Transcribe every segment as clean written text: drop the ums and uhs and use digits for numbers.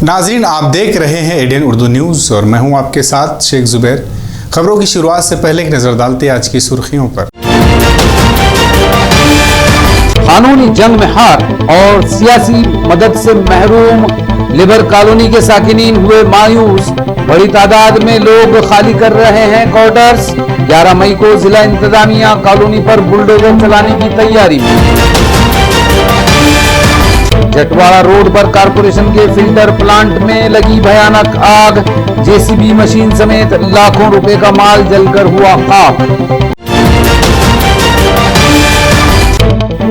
नाजरीन, आप देख रहे हैं एडीएन उर्दू न्यूज़ और मैं हूं आपके साथ शेख जुबैर। खबरों की शुरुआत से पहले एक नज़र डालते हैं आज की सुर्खियों पर। कानूनी जंग में हार और सियासी मदद से महरूम लिबर कॉलोनी के साकिनीन हुए मायूस। बड़ी तादाद में लोग खाली कर रहे हैं क्वार्टर्स। 11 मई को जिला इंतजामिया कॉलोनी पर बुलडोजर चलाने की तैयारी में। जटवाड़ा रोड पर कारपोरेशन के फिल्टर प्लांट में लगी भयानक आग। जेसीबी मशीन समेत लाखों रुपए का माल जलकर हुआ खाक।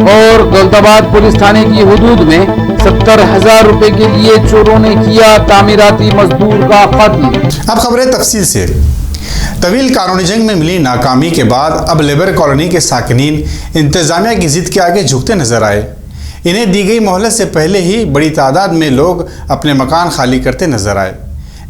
और दौलताबाद पुलिस थाने की हुदूद में 70,000 रुपए के लिए चोरों ने किया तामीराती मजदूर का कत्ल। अब खबरें तफसील से। तवील कानूनी जंग में मिली नाकामी के बाद अब लेबर कॉलोनी के साकिनीन इंतजामिया की जिद के आगे झुकते नजर आए। इन्हें दी गई मोहलत से पहले ही बड़ी तादाद में लोग अपने मकान खाली करते नजर आए,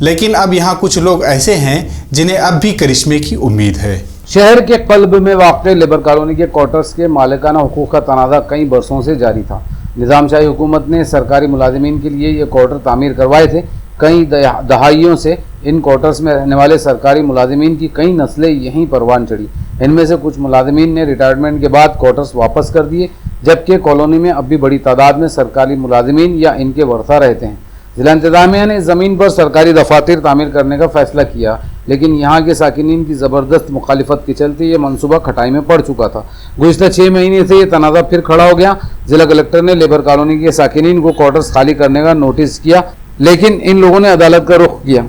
लेकिन अब यहाँ कुछ लोग ऐसे हैं जिन्हें अब भी करिश्मे की उम्मीद है। शहर के कल्ब में वाक़ लेबर कॉलोनी के क्वार्टर्स के मालिकाना हुकूक का तनाज़ा कई बरसों से जारी था। निज़ामशाही हुकूमत ने सरकारी मुलाजिमीन के लिए ये क्वार्टर तामीर करवाए थे। कई दहाइयों से इन क्वार्टर्स में रहने वाले सरकारी मुलाजिमीन की कई नस्लें यहीं परवान चढ़ी। इनमें से कुछ मुलाजिमीन ने रिटायरमेंट के बाद क्वार्टर्स वापस कर दिए, जबकि कॉलोनी में अब भी बड़ी तादाद में सरकारी मुलाजिमीन या इनके वर्सा रहते हैं। जिला इंतजामिया ने ज़मीन पर सरकारी दफातर तामीर करने का फैसला किया, लेकिन यहाँ के साकिनीन की ज़बरदस्त मुखालिफत के चलते ये मनसूबा खटाई में पड़ चुका था। गुज़िश्ता 6 महीने से ये तनाज़ा फिर खड़ा हो गया। जिला कलेक्टर ने लेबर कॉलोनी के साकिनीन को क्वार्टर्स खाली करने का नोटिस किया, लेकिन इन लोगों ने अदालत का रुख किया।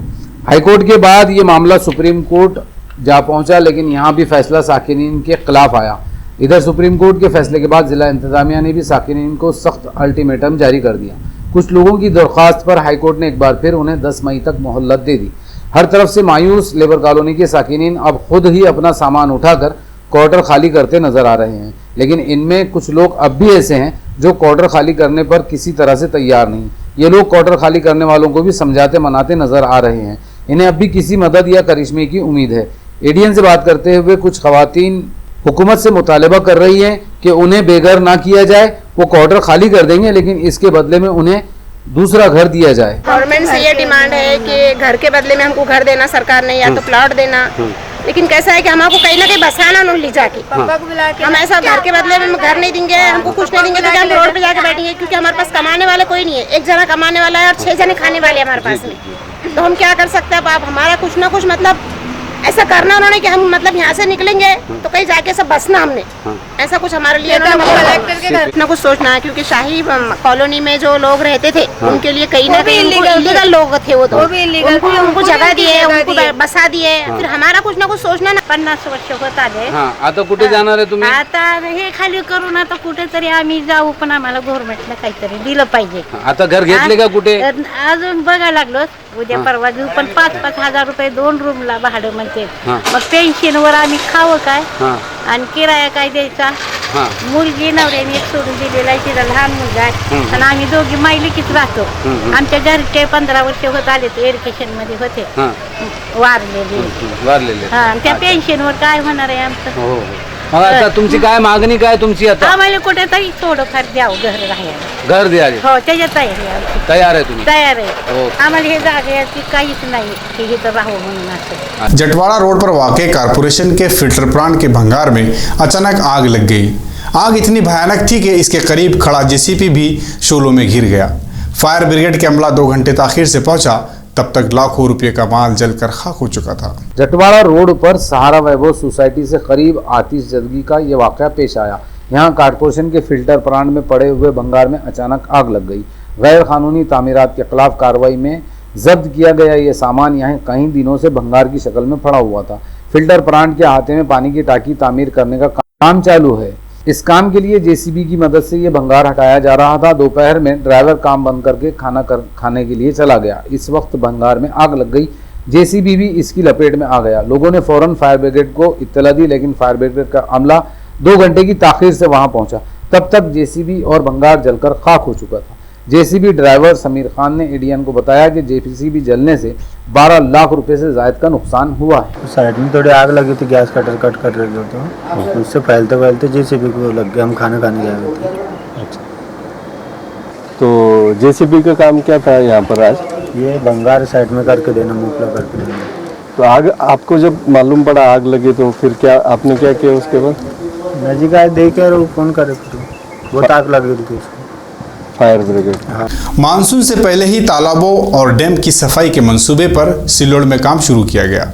हाईकोर्ट के बाद ये मामला सुप्रीम कोर्ट जा पहुँचा, लेकिन यहाँ भी फैसला साकिनीन के खिलाफ आया। इधर सुप्रीम कोर्ट के फैसले के बाद जिला इंतजामिया ने भी साकिनीन को सख्त अल्टीमेटम जारी कर दिया। कुछ लोगों की दरख्वास्त पर हाईकोर्ट ने एक बार फिर उन्हें 10 मई तक मोहलत दे दी। हर तरफ से मायूस लेबर कॉलोनी के साकिनीन अब खुद ही अपना सामान उठाकर क्वार्टर खाली करते नजर आ रहे हैं, लेकिन इनमें कुछ लोग अब भी ऐसे हैं जो क्वार्टर खाली करने पर किसी तरह से तैयार नहीं। ये लोग क्वार्टर खाली करने वालों को भी समझाते मनाते नजर आ रहे हैं। इन्हें अब भी किसी मदद या करिश्मे की उम्मीद है। एडीएन से बात करते हुए कुछ खवातीन हुकूमत से मुतालबा कर रही हैं कि उन्हें बेघर ना किया जाए। वो क्वार्टर खाली कर देंगे, लेकिन इसके बदले में उन्हें दूसरा घर दिया जाए। गवर्नमेंट से ये डिमांड है कि घर के बदले में हमको घर देना सरकार ने, या तो प्लॉट देना। लेकिन कैसा है कि हमको कहीं ना कहीं बसाना न ले जाके। हम ऐसा घर के बदले में घर नहीं देंगे, हमको कुछ नहीं देंगे, तो हम रोड पे जाके बैठेंगे, क्योंकि हमारे पास कमाने वाले कोई नहीं है। एक जना कमाने वाला है और 6 जने खाने वाले हमारे पास में। तो हम क्या कर सकते हैं? अब आप हमारा कुछ ना कुछ मतलब ऐसा करना उन्होंने कि हम मतलब यहाँ से निकलेंगे तो कहीं जाके सब बसना हमने। ऐसा कुछ हमारे लिए इतना कुछ सोचना है, क्योंकि शाही कॉलोनी में जो लोग रहते थे उनके लिए कहीं ना कहीं इलीगल लोग थे। वो तो उनको जगह दिए, उनको बसा दिए। फिर हमारा कुछ ना कुछ सोचना ना। 50 वर्ष होत आले आता कुठे जाणार आहे तुम्ही? आता हे खाली करून आता कुठेतरी आम्ही जाऊ, पण आम्हाला गव्हर्नमेंटला काहीतरी दिलं पाहिजे। आता घर घेतले का कुठे? अजून बघायला लागलो, उद्या परवा देऊ, पण 5-5 हजार रुपये 2 रूमला भाडं म्हणते। मग पेन्शनवर आम्ही खावं काय आणि किराया काय द्यायचा? मुलगी नवऱ्याने एक सोडून दिलेला आहे, तिला लहान मुलगा आहे आणि आम्ही दोघी मायलेकीच राहतो। आमच्या घरचे 15 वर्ष होत आले ते एज्युकेशन मध्ये होते, वारलेले। त्या पेन्शनवर काय होणार आहे आमचं? मग आता तुमची काय मागणी काय तुमची? आता आम्हाला कुठेतरी थोडंफार द्यावं घर राहायला। घर द्यायला? हो, त्याच्या तयार आहे तुम्ही? तयार आहे। आम्हाला हे जागेची काहीच नाही की इथं राहावं म्हणून असं। जटवाड़ा रोड पर वाक़े कारपोरेशन के फिल्टर प्लांट के भंगार में अचानक आग लग गई। आग इतनी भयानक थी कि इसके करीब खड़ा जेसीबी भी शोलों में घिर गया। फायर ब्रिगेड के अमला 2 घंटे ताखिर से पहुंचा, तब तक लाखों रुपये का माल जलकर खाक हो चुका था। जटवाड़ा रोड पर सहारा वैभव सोसाइटी से करीब आतिशजदगी का ये वाक़या पेश आया। यहाँ कारपोरेशन के फिल्टर प्लांट में पड़े हुए भंगार में अचानक आग लग गई। गैर कानूनी तामीरात के खिलाफ कार्रवाई में जब्त किया गया ये सामान यहाँ कई दिनों से भंगार की शक्ल में पड़ा हुआ था। फिल्टर प्लांट के अहाते में पानी की टाकी तामीर करने का काम चालू है। इस काम के लिए जेसीबी की मदद से ये भंगार हटाया जा रहा था। दोपहर में ड्राइवर काम बंद करके खाना खाने के लिए चला गया। इस वक्त भंगार में आग लग गई। जेसीबी भी इसकी लपेट में आ गया। लोगों ने फौरन फायर ब्रिगेड को इत्तला दी, लेकिन फायर ब्रिगेड का अमला 2 घंटे की ताखीर से वहां पहुंचा। तब तक जेसीबी और भंगार जलकर खाक हो चुका था। जेसीबी ड्राइवर समीर खान ने एडीएन को बताया कि जेसीबी जलने से 12 लाख रुपए से ज्यादा का नुकसान हुआ है। साइड में थोड़ी आग लगी थी, गैस कटर कट कर रहे थे, तो उससे फैलते फैलते जेसीबी को लग गया। हम खाना खाने गए हुए थे। अच्छा, तो जेसीबी का काम क्या था यहाँ पर आज? ये भंगार साइड में करके देना, मुकला करके देना। तो आग आपको जब मालूम पड़ा आग लगी तो फिर क्या आपने क्या किया उसके बाद? नजीक आए देखे और फोन करे, बहुत आग लग रही थी उसको। Fire brigade. मानसून से पहले ही तालाबों और डैम की सफाई के मंसूबे पर सिल्लोड में काम शुरू किया गया।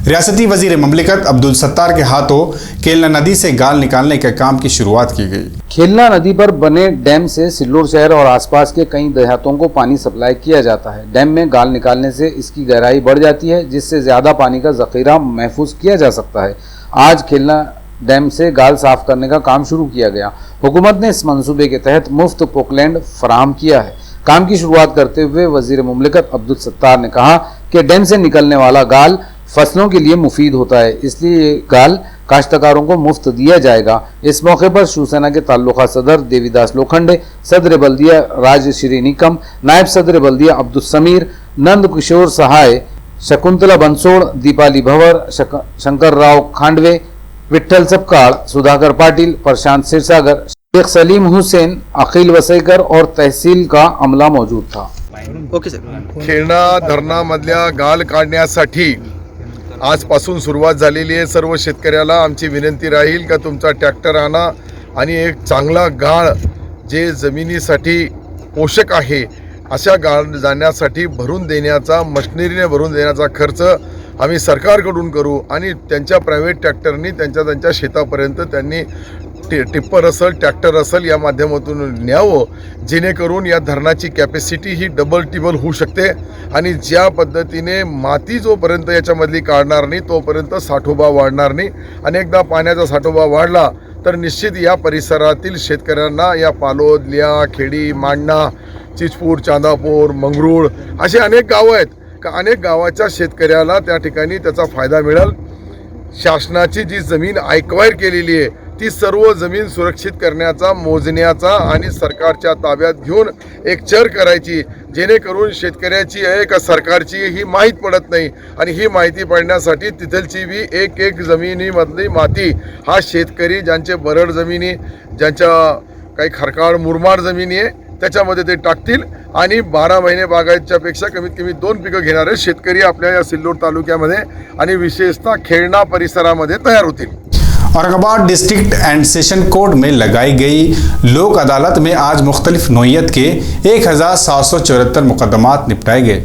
रियासती वजीर ममलिकत अब्दुल सत्तार के हाथों केलना नदी से गाल निकालने के काम की शुरुआत की गई। खेलना नदी पर बने डैम से सिल्लोड शहर और आसपास के कई देहातों को पानी सप्लाई किया जाता है। डैम में गाल निकालने से इसकी गहराई बढ़ जाती है, जिससे ज्यादा पानी का जखीरा महफूज किया जा सकता है। आज खेलना डैम से गाल साफ करने का काम शुरू किया गया। हुकूमत ने इस मंसूबे के तहत मुफ्त पोकलैंड फराहम किया है। काम की शुरुआत करते हुए वजीर मुमलिकत अब्दुल सत्तार ने कहा कि डैम से निकलने वाला गाल फसलों के लिए मुफीद होता है, इसलिए ये गाल काश्तकारों को मुफ्त दिया जाएगा। इस मौके पर शिवसेना के ताल्लुका सदर देवीदास लोखंडे, सदर बल्दिया राजश्री निकम, नायब सदर बल्दिया अब्दुल समीर, नंद किशोर सहाय, शकुंतला बंसोड़, दीपाली भंवर, शंकर राव खांडवे, विठ्ठल सपकाळ, सुधाकर पाटिल, प्रशांत क्षीरसागर, शेख सलीम हुसैन, अखिल वसईकर और तहसील का अमला मौजूद था। खेळणा धरणामधल्या गाल काढण्यासाठी आजपासून सुरुवात झालेली आहे। सर्व शेतकऱ्याला आमची विनंती राहील का तुमचा ट्रॅक्टर आणा आणि एक चांगला गाळ जे जमिनीसाठी पोषक आहे अशा गाळ जाण्यासाठी भरून देण्याचा, मशिनरीने भरून देण्याचा खर्च आम्ही सरकारकडून करू आणि त्यांच्या प्रायव्हेट ट्रॅक्टरनी त्यांच्या शेतापर्यंत त्यांनी टिप्पर असेल, ट्रॅक्टर असेल या माध्यमातून न्यावं, जेणेकरून या धरणाची कॅपॅसिटी ही डबल टिबल होऊ शकते। आणि ज्या पद्धतीने माती जोपर्यंत याच्यामधली काढणार नाही तोपर्यंत साठोबा वाढणार नाही। अनेकदा पाण्याचा साठोबा वाढला तर निश्चित या परिसरातील शेतकऱ्यांना या पालोदल्या, खेडी, मांडणा, चिचपूर, चांदापूर, मंगरूळ असे अनेक गावं आहेत का अनेक गावाच्या शेतकऱ्याला त्या ठिकाणी त्याचा फायदा मिळेल। शासनाची जी जमीन एक्वायर केलेली आहे ती सर्व जमीन सुरक्षित करण्याचा, मोजण्याचा आणि सरकारच्या ताब्यात घेऊन एक चर करायची, जेणेकरून शेतकऱ्याची आहे का सरकारची ही माहीत पडत नाही। आणि ही माहिती पडण्यासाठी तिथलची बी एक जमिनीमधली माती हा शेतकरी ज्यांचे बरड जमिनी, ज्यांच्या काही खरकाळ मुरमाड जमिनी आहे त्याच्यामध्ये ते टाकतील आणि 12 महिने बागायतच्या पेक्षा कमीत कमी 2 पिकं घेणारे शेतकरी आपल्या या सिल्लोड तालुक्यामध्ये आणि विशेषतः खेळणा परिसरामध्ये तयार होतील। Aurangabad district and session court में लगाई गई लोक अदालत में आज मुख्तलिफ नौइयत के 1774 मुकदमात निपटाए गए।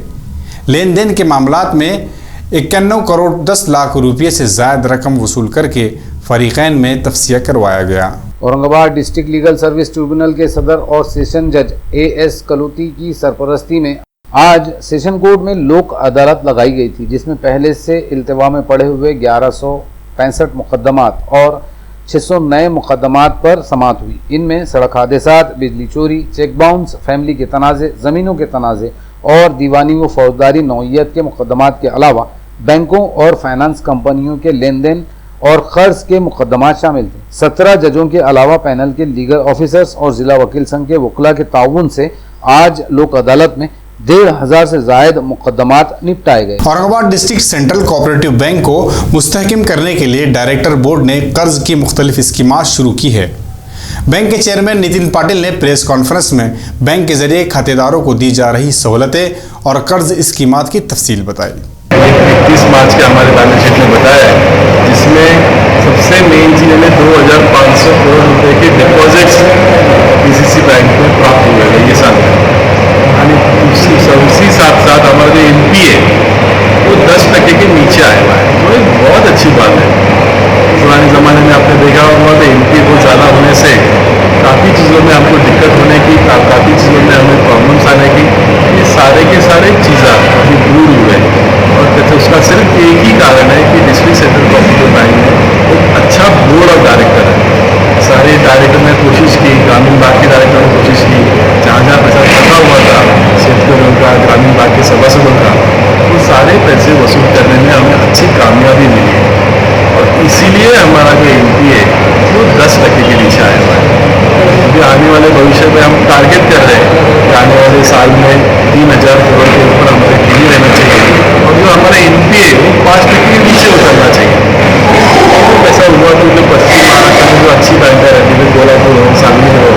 लेन देन के मामलात में 91 करोड़ 10 लाख रुपये से ज़ायद रकम वसूल करके फरीकैन में तफ्सिया करवाया गया। Aurangabad district legal service tribunal के सदर और सेशन जज एएस कलूती की सरपरस्ती में आज सेशन कोर्ट में लोक अदालत लगाई गई थी, जिसमें पहले से इल्तवा में पड़े हुए 1165 मुकदमात और 600 नए मुकदमात पर समाअत हुई। इनमें सड़क हादसात, बिजली चोरी, चेक बाउंस, फैमिली के तनाज़े, ज़मीनों के तनाज़े और दीवानी व फौजदारी नौइयत के मुकदमात के अलावा बैंकों और फाइनेंस कंपनियों के लेन देन और कर्ज के मुकदमात शामिल थे। 17 जजों के अलावा पैनल के लीगल ऑफिसर्स और जिला वकील संघ के वकला के ताउन से आज लोक अदालत में 1,500 से जायद मुकदमात निपटाए गए। Aurangabad district central cooperative bank को मुस्तहकिम करने के लिए डायरेक्टर बोर्ड ने कर्ज की मुख्तलिफ स्कीमात शुरू की है। बैंक के चेयरमैन नितिन पाटिल ने प्रेस कॉन्फ्रेंस में बैंक के जरिए खातेदारों को दी जा रही सहूलतें और कर्ज स्कीमात की तफसील बताई। 31 मार्च के हमारे बैलेंस शीट में बताया है, जिसमें सबसे मेन चीज़ हमें 2,500 करोड़ रुपए के डिपॉजिट्स पीसीसी बैंक में प्राप्त हुए हैं ये साल में। उसी साथ साथ हमारा जो एनपीए वो 10% के नीचे आया हुआ है, तो एक बहुत अच्छी बात है। पुराने ज़माने में आपने देखा होगा तो एनपीए बहुत ज़्यादा होने से काफ़ी चीज़ों में हमको दिक्कत होने की, काफ़ी चीज़ों में हमें प्रॉब्लम्स आने की, ये सारे के सारे चीज़ें अभी दूर हुए और उसका सिर्फ एक ही कारण है कि डिस्ट्रिक्ट सेंट्रल ये हमारा जो एनपी है वो 10% के नीचे आया हुआ है। क्योंकि आने वाले भविष्य में हम टारगेट कर रहे हैं कि आने वाले साल में 3000 करोड़ के ऊपर हमारे टीवी रहना चाहिए और जो हमारा एनपी है वो 5% के नीचे उतरना चाहिए। तो ऐसा हुआ तो जो पश्चिम महाराष्ट्र में जो अच्छी बैंकें रहती है, कोल्हापुर हो, सांगली हो,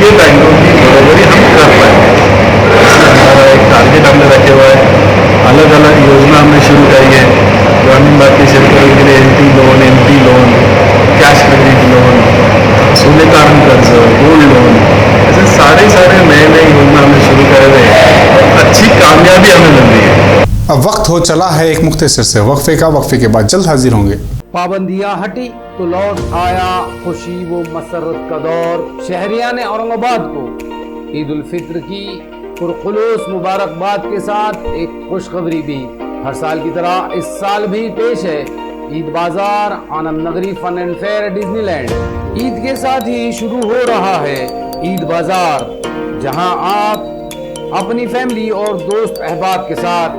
ये बैंकों की बराबरी हम कर पाएंगे। इसलिए हमारा एक टारगेट हमने रखे हुआ है। अलग अलग योजना हमने शुरू करी है ग्रामीण भारतीय शेतकरी के लिए, NT loan, MT loan, cash credit loan, सोने तारण कर्ज, गोल्ड लोन, ऐसे सारे नए योजना हमने शुरू करे हुए हैं और अच्छी कामयाबी हमें मिल रही है। अब वक्त हो चला है एक मुख्तसर से वक्फे का। वक्फे के बाद जल्द हाजिर होंगे। पाबंदियां हटी तो लौट आया खुशी वो मसरत का दौर। शहरियान औरंगाबाद को ईद उल फित्र की पुरखुलूस मुबारकबाद के साथ एक खुशखबरी भी हर साल की तरह इस साल भी पेश है। ईद बाजार, Anand Nagari fun and fair, Disneyland. Eid के साथ ही शुरू हो रहा है ईद बाजार, जहां आप अपनी फैमिली और दोस्त अहबाब के साथ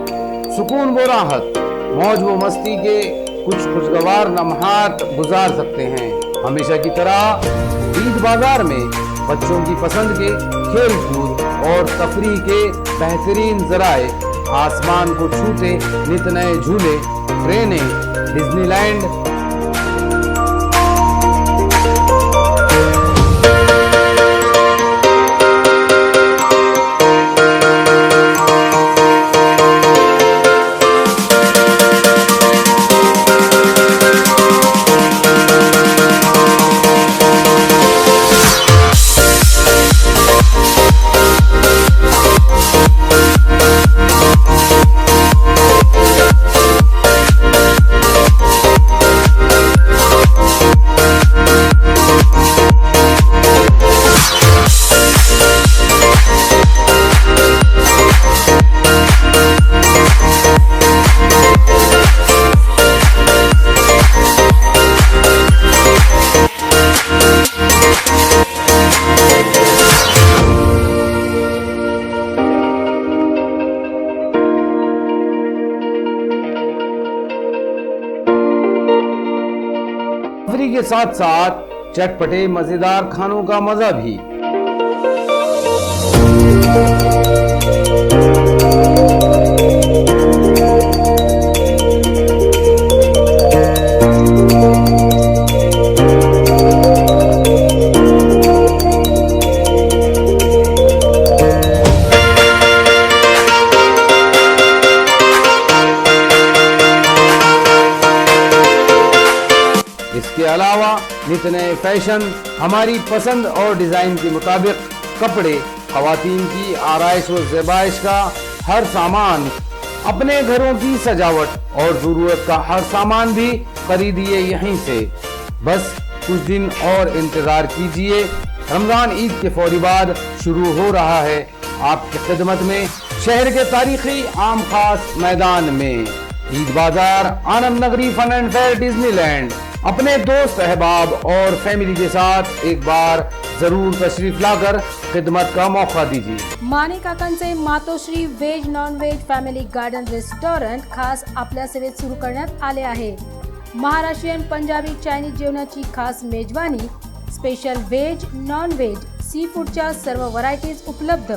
सुकून व राहत, मौज व मस्ती के कुछ खुशगवार लम्हात गुजार सकते हैं। हमेशा की तरह ईद बाजार में बच्चों की पसंद के खेल कूद और तफरीह के बेहतरीन जराए, आसमान को छूते नित नए झूले, ट्रेनें, डिज्नीलैंड, के साथ साथ चटपटे मजेदार खानों का मजा भी। इसके अलावा नित नए फैशन, हमारी पसंद और डिजाइन के मुताबिक कपड़े, खवातीन की आराइश व ज़ेबाइश का हर सामान, अपने घरों की सजावट और जरूरत का हर सामान भी खरीदिए यहीं से। बस कुछ दिन और इंतजार कीजिए, रमजान ईद के फौरी बाद शुरू हो रहा है आपकी खिदमत में शहर के तारीखी आम खास मैदान में ईद बाजार, Anand Nagari fun and fair, Disneyland. अपने दोस्त अहबाब और फैमिली के साथ एक बार जरूर तशरीफ लाकर खिदमत का मौका दीजिए। माने काकांचे Matoshri veg non veg family garden restaurant खास आपल्या सेवेत सुरू करण्यात आले आहे। महाराष्ट्रीयन, पंजाबी, चायनीज जेवणाची खास मेजवानी, स्पेशल व्हेज, नॉन व्हेज, सी फूडच्या सर्व व्हरायटीज उपलब्ध।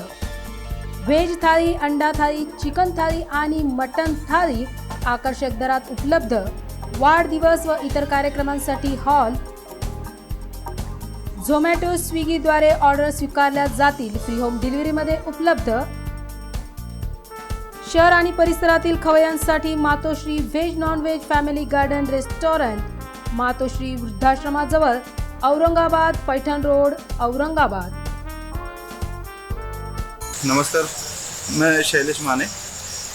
व्हेज थाळी, अंडा थाळी, चिकन थाळी आणि मटन थाळी आकर्षक दरात उपलब्ध। वाढदिवस व इतर कार्यक्रमांसाठी हॉल, झोमॅटो, स्विगीद्वारे ऑर्डर स्वीकारल्या जातील। फ्री होम डिलिव्हरीमध्ये उपलब्ध। शहर आणि परिसरातील खवय्यांसाठी Matoshri veg non veg family garden restaurant, Matoshri वृद्धाश्रमाजवळ, औरंगाबाद, पैठण रोड, औरंगाबाद। नमस्कार, मैं शैलेश माने।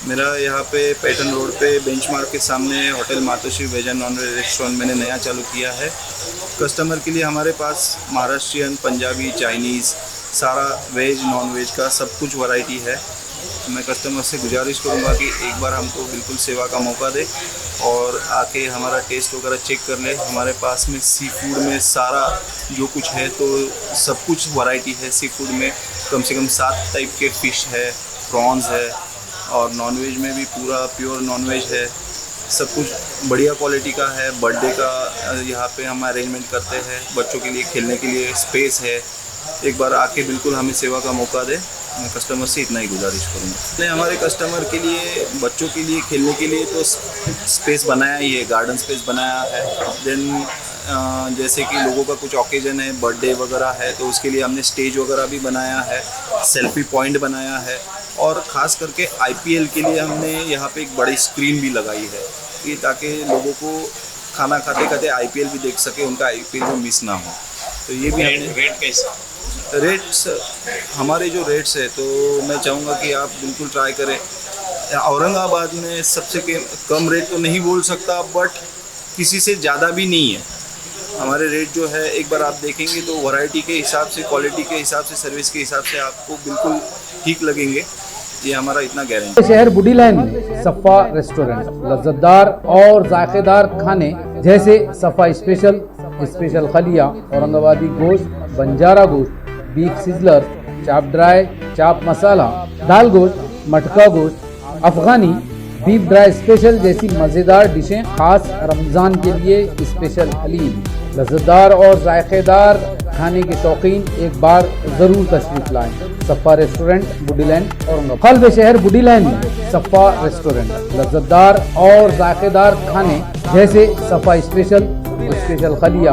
मेरा यहाँ पे पैटर्न रोड पे बेंचमार्क के सामने hotel Matoshri veg and non veg restaurant मैंने नया चालू किया है। कस्टमर के लिए हमारे पास महाराष्ट्रियन, पंजाबी, चाइनीज़, सारा वेज नॉन वेज का सब कुछ वैरायटी है। मैं कस्टमर से गुजारिश करूँगा कि एक बार हमको बिल्कुल सेवा का मौका दे और आके हमारा टेस्ट वगैरह चेक कर ले। हमारे पास में सी फूड में सारा जो कुछ है तो सब कुछ वैरायटी है। सी फूड में कम से कम 7 टाइप के फ़िश है, प्रॉन्स है और नॉनवेज में भी पूरा प्योर नॉनवेज है। सब कुछ बढ़िया क्वालिटी का है। बर्थडे का यहाँ पे हम अरेंजमेंट करते हैं, बच्चों के लिए खेलने के लिए स्पेस है। एक बार आके बिल्कुल हमें सेवा का मौका दे, मैं कस्टमर से इतना ही गुजारिश करूँगा। नहीं, हमारे कस्टमर के लिए, बच्चों के लिए खेलने के लिए तो स्पेस बनाया ही है, गार्डन स्पेस बनाया है। देन जैसे कि लोगों का कुछ ओकेजन है, बर्थडे वगैरह है, तो उसके लिए हमने स्टेज वगैरह भी बनाया है, सेल्फी पॉइंट बनाया है, और ख़ास करके IPL के लिए हमने यहाँ पे एक बड़ी स्क्रीन भी लगाई है, ये ताकि लोगों को खाना खाते खाते IPL भी देख सके, उनका IPL भी मिस ना हो। तो ये भी हमने रेट कैसा, रेट्स हमारे जो रेट्स है, तो मैं चाहूँगा कि आप बिल्कुल ट्राई करें। औरंगाबाद में सबसे कम रेट तो नहीं बोल सकता, बट किसी से ज़्यादा भी नहीं है। हमारे रेट जो है, एक बार आप देखेंगे तो वैरायटी के हिसाब से, क्वालिटी के हिसाब से, सर्विस के हिसाब से आपको बिल्कुल ठीक लगेंगे, ये हमारा इतना गारंटी। शहर बुडी लाइन में सफ़ा रेस्टोरेंट लज्जतदार और जायकेदार खाने जैसे सफ़ा स्पेशल, स्पेशल खलिया, औरंगाबादी गोश्त, बंजारा गोश्त, बीफ सिजलर, चाप ड्राई, चाप मसाला, दाल गोश्त, मटका गोश्त, अफगानी, बीफ ड्राई स्पेशल जैसी मज़ेदार डिशें खास रमज़ान के लिए स्पेशल हलीम। लज्जतदार और जायकेदार खाने के शौकीन एक बार ज़रूर तशरीफ़ लाएं। सफ़ा रेस्टोरेंट बुडी लाइन औरंगाबाद। कल्ब शहर बुडी लाइन में सफ़ा रेस्टोरेंट लज्जतदार और जायकेदार खाने जैसे सफ़ा स्पेशल, स्पेशल खलिया,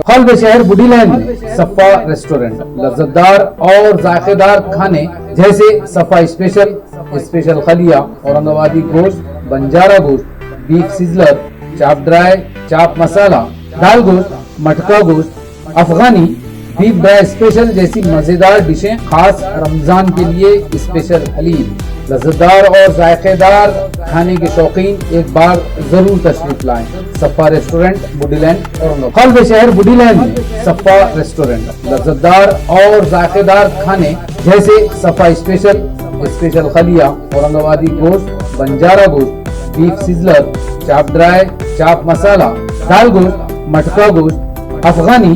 कल्ब शहर बुडी लाइन में सफ़ा रेस्टोरेंट लज्जतदार और जायकेदार खाने जैसे सफ़ा स्पेशल, स्पेशल खलिया, औरंगाबादी गोश्त, बंजारा गोश्त, बीफ सिजलर, चाप ड्राई, चाप मसाला, दाल गोश्त, मटका गोश्त, अफगानी, बीफ ड्राई स्पेशल जैसी मज़ेदार डिशें खास रमज़ान के लिए स्पेशल हलीम। लज्जतदार और जायकेदार खाने के शौकीन एक बार ज़रूर तशरीफ़ लाएं। सफ़ा रेस्टोरेंट बुडी लाइन औरंगाबाद। कल्ब शहर बुडी लाइन में सफ़ा रेस्टोरेंट लज्जतदार और जायकेदार खाने जैसे सफ़ा स्पेशल, स्पेशल खलिया, औरंगाबादी गोश्त, बंजारा गोश्त, बीफ सिजलर, चाप ड्राई, चाप मसाला, दाल गोश्त, मटका गोश्त, अफगानी,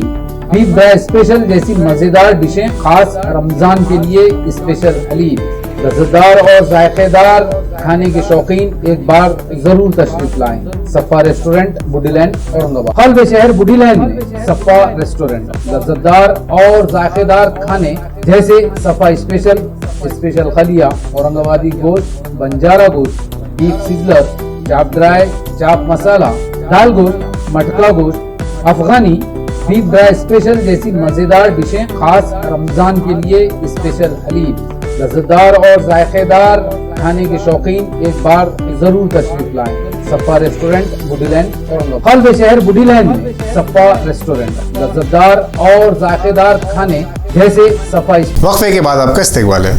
बीफ ड्राई स्पेशल जैसी मज़ेदार डिशें खास रमज़ान के लिए स्पेशल हलीम। लज्जतदार और जायकेदार खाने के शौकीन एक बार ज़रूर तशरीफ़ लाएं। सफ़ा रेस्टोरेंट बुडी लाइन औरंगाबाद। कल्ब शहर बुडी लाइन में सफ़ा रेस्टोरेंट लज्जतदार और जायकेदार खाने जैसे सफ़ा स्पेशल, स्पेशल खलिया, औरंगाबादी गोश्त, बंजारा गोश्त, बीफ सिजलर, चाप ड्राई, चाप मसाला, दाल गोश्त, मटका गोश्त, अफगानी, बीफ ड्राई स्पेशल जैसी मज़ेदार डिशें खास रमज़ान के लिए स्पेशल हलीम। लज्जतदार और जायकेदार खाने के शौकीन एक बार ज़रूर तशरीफ़ लाएं। सफ़ा रेस्टोरेंट बुडी लाइन औरंगाबाद। कल्ब शहर बुडी लाइन में सफ़ा रेस्टोरेंट लज्जतदार और जायकेदार खाने जैसे सफ़ा। वक्फे के बाद आपका इस्तकबाल है।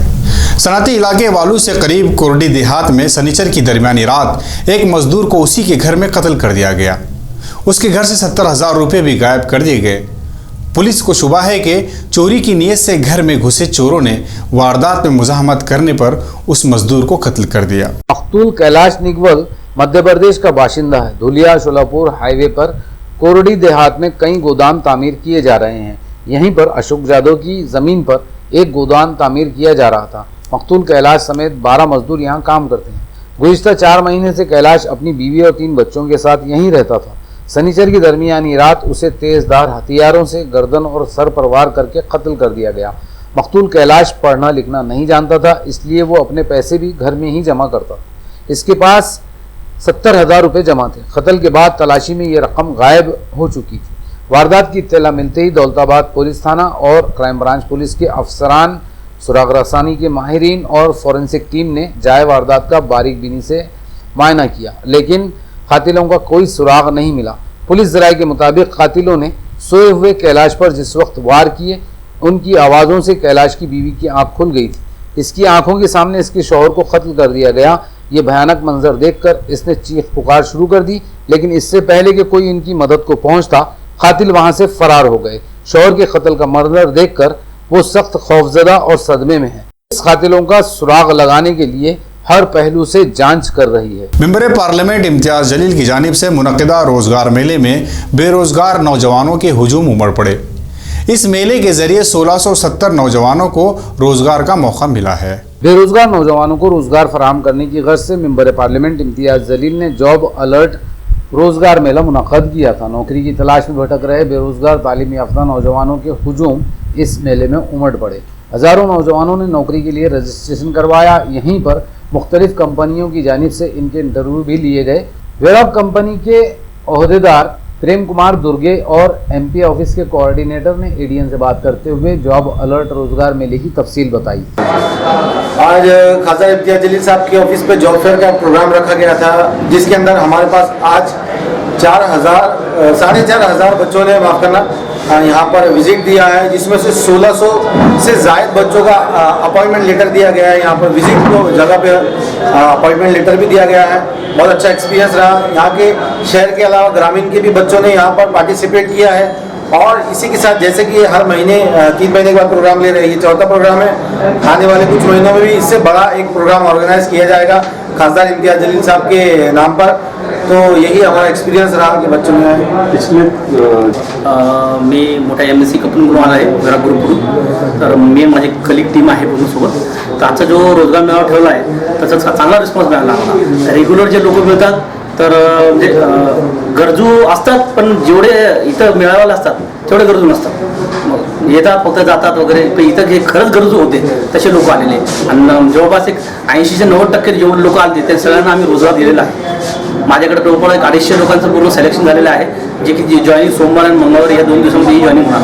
सनअती इलाके वालू से करीब कोरडी देहात में सनीचर की दरमियानी रात एक मजदूर को उसी के घर में कत्ल कर दिया गया। उसके घर से 70,000 रुपये भी गायब कर दिए गए। पुलिस को शुबा है कि चोरी की नीयत से घर में घुसे चोरों ने वारदात में मुजाहमत करने पर उस मजदूर को कत्ल कर दिया। मकतूल कैलाश निगवल मध्य प्रदेश का बाशिंदा है। धुलिया शोलापुर हाईवे पर कोरडी देहात में कई गोदाम तामीर किए जा रहे हैं। यहीं पर अशोक जादव की ज़मीन पर एक गोदाम तामीर किया जा रहा था। मकतूल कैलाश समेत 12 मजदूर यहाँ काम करते हैं। गुज़िश्ता 4 महीने से कैलाश अपनी बीवी और 3 बच्चों के साथ यहीं रहता था। शनिचर की दरमियानी रात उसे तेज़धार हथियारों से गर्दन और सर पर वार करके कत्ल कर दिया गया। मकतूल कैलाश पढ़ना लिखना नहीं जानता था, इसलिए वो अपने पैसे भी घर में ही जमा करता। इसके पास 70,000 रुपये जमा थे। कत्ल के बाद तलाशी में ये रकम गायब हो चुकी थी। वारदात की इत्तला मिलते ही दौलताबाद पुलिस थाना और क्राइम ब्रांच पुलिस के अफसरान, सुराग रसानी के माहिरीन और फॉरेंसिक टीम ने जाए वारदात का बारीक बीनी से मायना किया, लेकिन कातिलों का कोई सुराग नहीं मिला। पुलिस ज़राए के मुताबिक कातिलों ने सोए हुए कैलाश पर जिस वक्त वार किए, उनकी आवाज़ों से कैलाश की बीवी की आंख खुल गई थी। इसकी आंखों के सामने इसके शौहर को कत्ल कर दिया गया। ये भयानक मंजर देखकर इसने चीख पुकार शुरू कर दी, लेकिन इससे पहले कि कोई इनकी मदद को पहुंचता, कातिल वहां से फरार हो गए। शौहर के कत्ल का मंजर देखकर वो सख्त खौफजदा और सदमे में है। इस कातिलों का सुराग लगाने के लिए हर पहलू से जांच कर रही है। मेंबर पार्लियामेंट इम्तियाज जलील की जानिब से मुनक़िदा रोजगार मेले में बेरोजगार नौजवानों के हुजूम उमड़ पड़े। इस मेले के जरिए 1670 नौजवानों को रोजगार का मौका मिला है। बेरोजगार नौजवानों को रोजगार फराहम करने की गर्ज से मेंबर पार्लियामेंट इम्तियाज जलील ने जॉब अलर्ट रोजगार मेला मुनक्कद किया था। नौकरी की तलाश में भटक रहे बेरोजगार तालीम याफ्ता नौजवानों के हुजूम इस मेले में उमड़ पड़े। हजारों नौजवानों ने नौकरी के लिए रजिस्ट्रेशन करवाया। यहीं पर मुख्तलिफ कंपनियों की जानिब से इनके इंटरव्यू भी लिए गए। वेरॉक कंपनी के ओहदेदार प्रेम कुमार दुर्गे और MP ऑफिस के कोऑर्डिनेटर ने ADN से बात करते हुए जॉब अलर्ट रोजगार मेले की तफसील बताई। आज खासा इम्तियाज जलील साहब के ऑफिस पे जॉब फेयर का प्रोग्राम रखा गया था, जिसके अंदर हमारे पास आज 4,500 बच्चों ने माफ़ करना यहाँ पर विजिट दिया है, जिसमें से 1600 से ज़ायद बच्चों का अपॉइंटमेंट लेटर दिया गया है। यहाँ पर विजिट को जगह पे अपॉइंटमेंट लेटर भी दिया गया है। बहुत अच्छा एक्सपीरियंस रहा। यहाँ के शहर के अलावा ग्रामीण के भी बच्चों ने यहाँ पर पार्टिसिपेट किया है। और इसी के साथ जैसे कि हर महीने 3 महीने के बाद प्रोग्राम ले रहे हैं, ये चौथा प्रोग्राम है। आने वाले कुछ महीनों में भी इससे बड़ा एक प्रोग्राम ऑर्गेनाइज किया जाएगा खासदार इम्तियाज जलील साहब के नाम पर। तो यही हमारा एक्सपिरियन्स रहा कि बच्चों ने पिछले मी मोठ्या MSc कपनकडून आला आहे जरा ग्रुपकडून, तर मी माझी कलिग टीम आहे पूर्णसोबत। तर आजचा जो रोजगार मेळावा ठेवला आहे त्याचा चांगला रिस्पॉन्स मिळाला आम्हाला। रेग्युलर जे लोक मिळतात तर म्हणजे गरजू असतात, पण जेवढे इथं मिळालेले असतात तेवढे गरजू नसतात। मग येतात फक्त जातात वगैरे, पण इथं जे खरंच गरजू होते तसे लोक आलेले आणि जवळपास एक 80 ते 90% जेवढे लोक आले ते सगळ्यांना आम्ही रोजगार दिलेला आहे। माझ्याकडे जवळपास 250 लोकांचं पूर्ण सिलेक्शन झालेलं आहे, जे की जॉईनिंग सोमवार आणि मंगळवार या 2 दिवसांमध्ये जॉईनिंग होणार।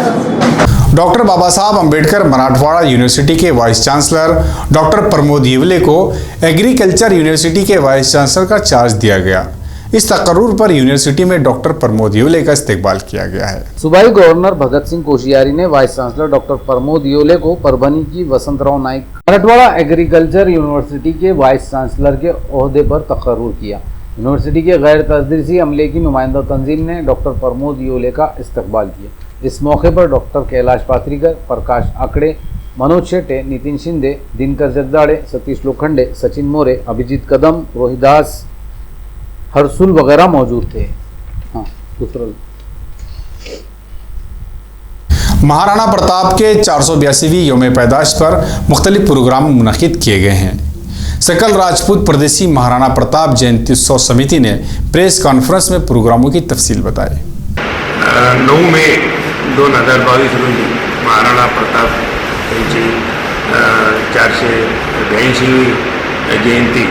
डॉक्टर बाबा साहब अम्बेडकर मराठवाड़ा यूनिवर्सिटी के vice chancellor doctor Pramod Yevle को एग्रीकल्चर यूनिवर्सिटी के वाइस चांसलर का चार्ज दिया गया। इस तकर्रुर पर यूनिवर्सिटी में डॉक्टर प्रमोद येवले का इस्तेकबाल किया गया है। सूबाई गवर्नर भगत सिंह कोश्यारी ने vice chancellor doctor Pramod Yevle को परभनी की वसंतराव नाइक मराठवाड़ा एग्रीकल्चर यूनिवर्सिटी के वाइस चांसलर के ओहदे पर तकर्रुर किया। यूनिवर्सिटी के गैर तदरीसी अमले की नुमाइंदा तंजीम ने डॉक्टर प्रमोद येवले का इस्तकबाल किया। इस मौके पर डॉक्टर कैलाश पात्रीकर, प्रकाश आकड़े, मनोज शेट्टे, नितिन शिंदे, दिनकर जगदाड़े, सतीश लोखंडे, सचिन मोरे, अभिजीत कदम, रोहिदास हरसुल वगैरह मौजूद थे। हाँ, दूसरा महाराणा प्रताप के 482वीं यौम पैदाश पर मुख्तलिफ प्रोग्राम मुनक्किद किए गए हैं। सकल राजपूत प्रदेशी महाराणा प्रताप जयंती उत्सव समिति ने प्रेस कॉन्फ्रेंस में प्रोग्रामों की तफसील बताई। 9 मे 2022 रोजी महाराणा प्रताप यांची 482वी जयंती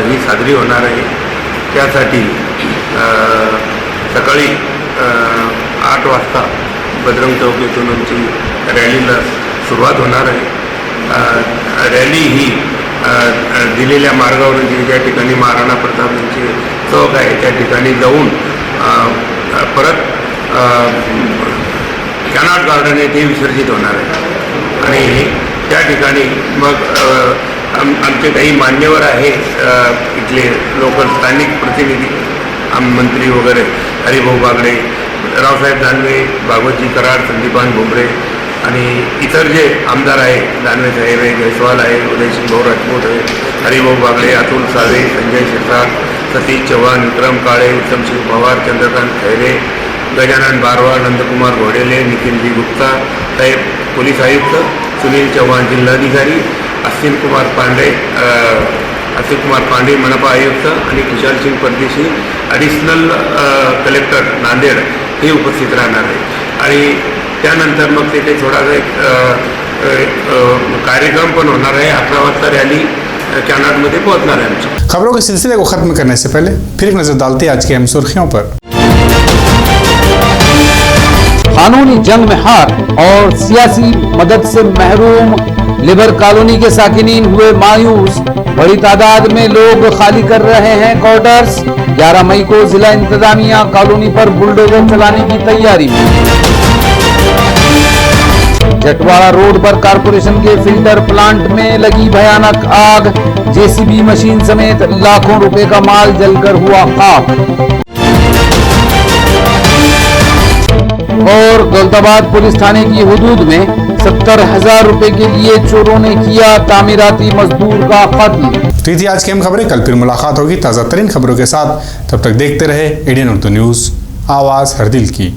ही साजरी होणार आहे। त्यासाठी सकाळी 8 वाजता बजरंग चौक येथून आमची रॅलीला सुरुवात होणार आहे। रॅली ही दिलेल्या मार्गावर ज्या ठिकाणी महाराणा प्रताप यांचे चौक आहे त्या ठिकाणी जाऊन परत कॅनॉट गार्डन येथे विसर्जित होणार आहे। आणि त्या ठिकाणी मग आमचे काही मान्यवर आहे इथले लोकल स्थानिक प्रतिनिधी, मंत्री वगैरे, हरिभाऊ बागडे, रावसाहेब दानवे, भागवतजी कराड, संदीपान भुमरे आणि इतर जे आमदार आहे, दानवे साहेब आहे, जयस्वाल आहे, उदयसिंग भाऊ राजपूत आहे, हरिभाऊ बागडे, अतुल सावे, संजय शिरसाट, सतीश चव्हाण, विक्रम काळे, उत्तमसिंह पवार, चंद्रकांत खैरे, गजानन बारवा, नंदकुमार घोडेले, निखिलजी गुप्ता साहेब, पोलीस आयुक्त, सुनील चव्हाण जिल्हाधिकारी, अश्विन कुमार पांडे मनपा आयुक्त आणि कुशाल सिंग परदेशी ॲडिशनल कलेक्टर नांदेड हे उपस्थित राहणार आहे। आणि त्यानंतर मग तिथे थोडासा एक कार्यक्रम पण होणार आहे। 11 वाजता रॅली कॅनॉटमध्ये पोहोचणार आहे आमची। खबरों के सिलसिले को खत्म करने से पहले फिर एक नजर डालते हैं आज की अहम सुर्खियों पर। कानूनी जंग में हार और सियासी मदद से महरूम लेबर कॉलोनी के साकिनीन हुए मायूस। बड़ी तादाद में लोग खाली कर रहे हैं क्वार्टर्स। 11 मई को जिला इंतजामिया कॉलोनी पर बुलडोजर चलाने की तैयारी में। जटवाड़ा रोड पर कारपोरेशन के फिल्टर प्लांट में लगी भयानक आग। जेसीबी मशीन समेत लाखों रुपए का माल जलकर हुआ खाक। और दौलताबाद पुलिस थाने की हुदूद में 70,000 रुपए के लिए चोरों ने किया तामीराती मजदूर का कत्ल। तो थी आज की अहम खबरें। कल फिर मुलाकात होगी ताज़ा तरीन खबरों के साथ। तब तक देखते रहे ADN उर्दू न्यूज़, आवाज़ हर दिल की।